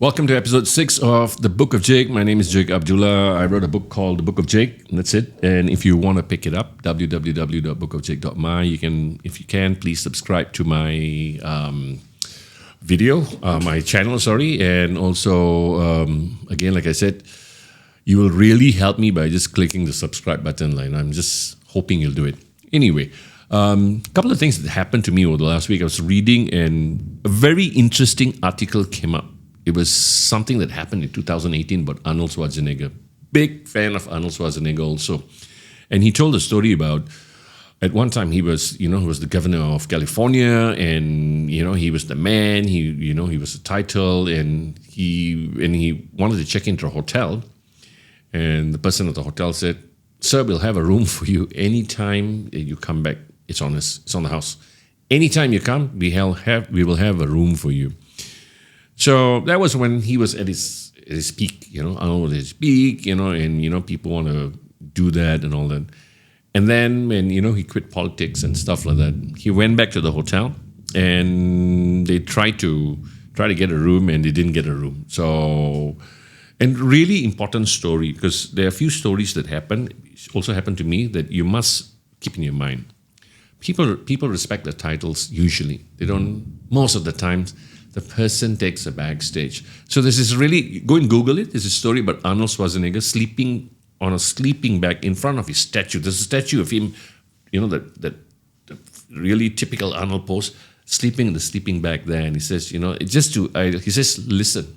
Welcome to episode 6 of the Book of Jake. My name is Jake Abdullah. I wrote a book called The Book of Jake, and that's it. And if you want to pick it up, www.bookofjake.my. You can, if you can, please subscribe to my my channel, and also, again, like I said, you will really help me by just clicking the subscribe button. I'm just hoping you'll do it. Anyway, a couple of things that happened to me over the last week. I was reading, and a very interesting article came up. It was something that happened in 2018 about Arnold Schwarzenegger. Big fan of Arnold Schwarzenegger also. And he told a story about, at one time he was the governor of California, and, he was the man, he was the title, and he wanted to check into a hotel. And the person at the hotel said, "Sir, we'll have a room for you anytime you come back. It's on the house. Anytime you come, we will have a room for you." So that was when he was at his peak, Arnold was at his peak, and people want to do that and all that. And then when, he quit politics and stuff like that, he went back to the hotel, and they tried to get a room, and they didn't get a room. So, and really important story, because there are a few stories that also happened to me, that you must keep in your mind. People respect the titles usually. They don't, most of the times. The person takes a backstage. So this is really, go and Google it. There's a story about Arnold Schwarzenegger sleeping on a sleeping bag in front of his statue. There's a statue of him, that really typical Arnold pose, sleeping in the sleeping bag there. And he says, he says, listen,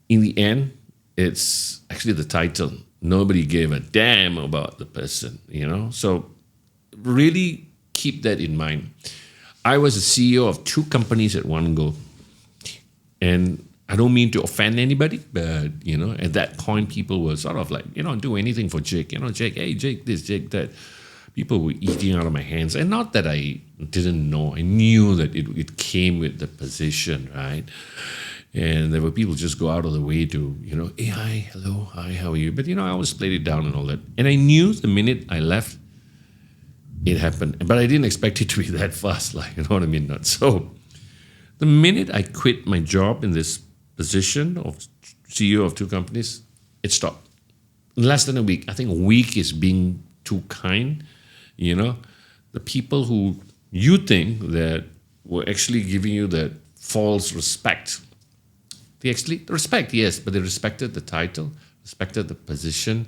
in the end, it's actually the title. Nobody gave a damn about the person, So really keep that in mind. I was a CEO of 2 companies at one go. And I don't mean to offend anybody, but, at that point, people were sort of like, do anything for Jake. Jake, hey, Jake this, Jake that. People were eating out of my hands. And not that I didn't know. I knew that it came with the position, right? And there were people just go out of the way to, hey, hi, hello, hi, how are you? But, I always played it down and all that. And I knew the minute I left, it happened. But I didn't expect it to be that fast, you know what I mean? So the minute I quit my job in this position of CEO of 2 companies, it stopped. In less than a week. I think a week is being too kind. The people who you think that were actually giving you that false respect, they actually respect, yes, but they respected the title, respected the position.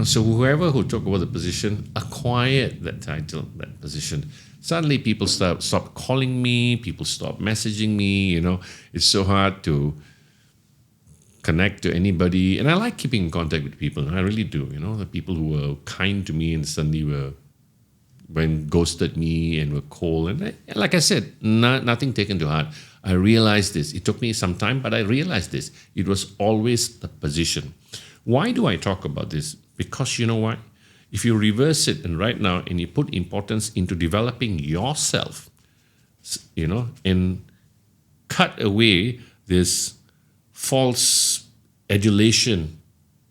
So whoever who took over the position acquired that title, that position. Suddenly people stop calling me, people stop messaging me, It's so hard to connect to anybody. And I like keeping in contact with people, I really do. The people who were kind to me and suddenly ghosted me and were cold. And like I said, nothing taken to heart. I realized this. It took me some time, but I realized this. It was always the position. Why do I talk about this? Because you know what? If you reverse it and right now and you put importance into developing yourself, and cut away this false adulation,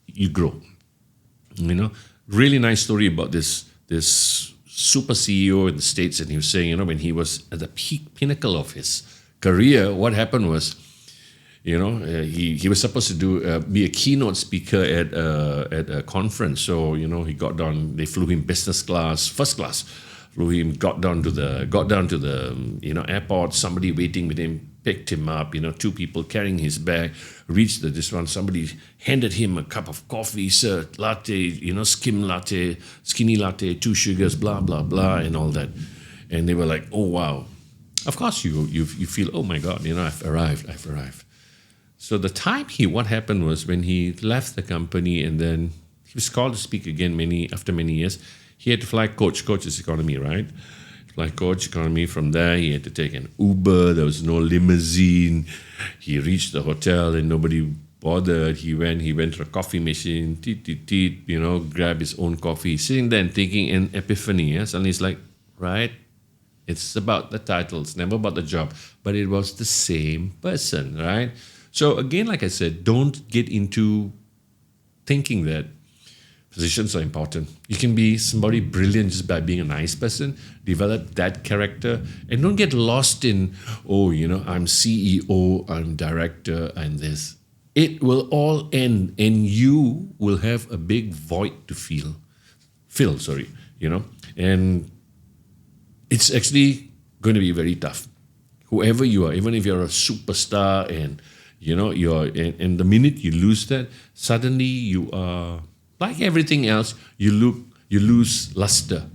you grow. Really nice story about this super CEO in the States, and he was saying, when he was at the pinnacle of his career, what happened was, he was supposed to be a keynote speaker at a conference. So he got down. They flew him business class, first class. Flew him, got down to the airport. Somebody waiting with him picked him up. 2 people carrying his bag. Reached the restaurant. Somebody handed him a cup of coffee, sir, latte, skim latte, skinny latte, 2 sugars, blah blah blah, and all that. And they were like, oh wow. Of course you feel, oh my God, I've arrived. So what happened was when he left the company and then he was called to speak again after many years, he had to fly coach is economy, right? Fly coach economy. From there, he had to take an Uber. There was no limousine. He reached the hotel and nobody bothered. He went to a coffee machine, grab his own coffee, sitting there and thinking an epiphany. Yeah? Suddenly he's like, right, it's about the title. It's never about the job, but it was the same person, right? So again, like I said, don't get into thinking that positions are important. You can be somebody brilliant just by being a nice person, develop that character, and don't get lost in, I'm CEO, I'm director, and this. It will all end, and you will have a big void to fill, and it's actually going to be very tough. Whoever you are, even if you're a superstar, and and the minute you lose that, suddenly you are like everything else. You lose luster.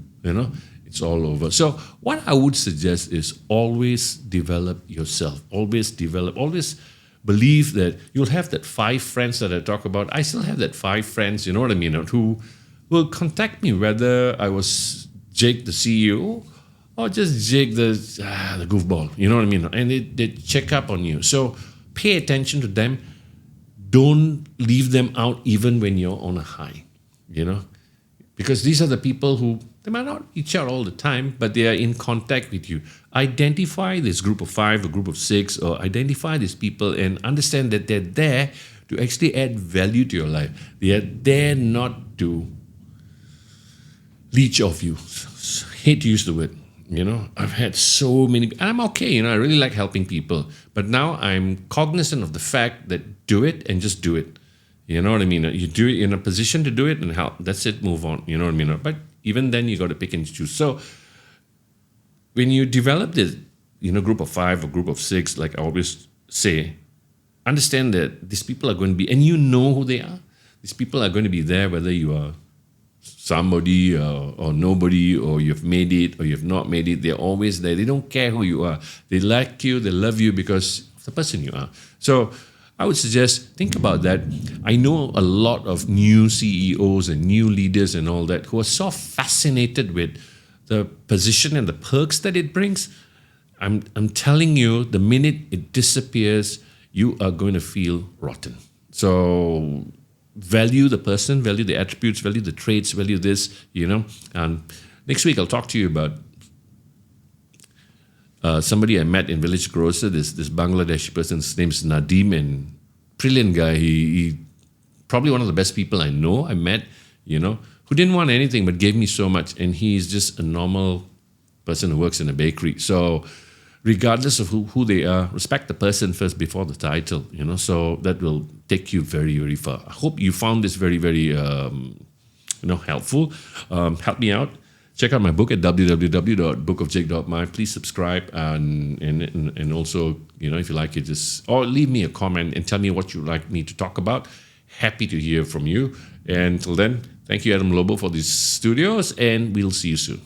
It's all over. So what I would suggest is always develop yourself. Always believe that you'll have that 5 friends that I talk about. I still have that 5 friends, you know what I mean, who will contact me, whether I was Jake, the CEO, or just Jake, the goofball, you know what I mean? And they check up on you. So pay attention to them. Don't leave them out even when you're on a high, because these are the people who, they might not reach out all the time, but they are in contact with you. Identify this group of 5, a group of 6, or identify these people and understand that they're there to actually add value to your life. They are there not to leech off you. Hate to use the word. I've had so many, and I'm okay, I really like helping people. But now I'm cognizant of the fact that do it and just do it. You know what I mean? You do it in a position to do it and help. That's it, move on. You know what I mean? But even then, you got to pick and choose. So when you develop this, group of 5 or group of 6, like I always say, understand that these people are going to be, and you know who they are. These people are going to be there whether you are somebody or nobody, or you've made it or you've not made it. They're always there. They don't care who you are. They like you. They love you because of the person you are. So I would suggest, think about that. I know a lot of new CEOs and new leaders and all that who are so fascinated with the position and the perks that it brings. I'm telling you, the minute it disappears, you are going to feel rotten. So value the person, value the attributes, value the traits, value this, And next week I'll talk to you about somebody I met in Village Grocer, this Bangladeshi person. His name's Nadim, and brilliant guy. He probably one of the best people I know, I met, who didn't want anything but gave me so much. And he's just a normal person who works in a bakery. So regardless of who they are, respect the person first before the title, so that will take you very, very far. I hope you found this very, very, helpful. Help me out. Check out my book at www.bookofjake.my. Please subscribe and also, if you like it, or leave me a comment and tell me what you'd like me to talk about. Happy to hear from you. And till then, thank you, Adam Lobo, for these studios, and we'll see you soon.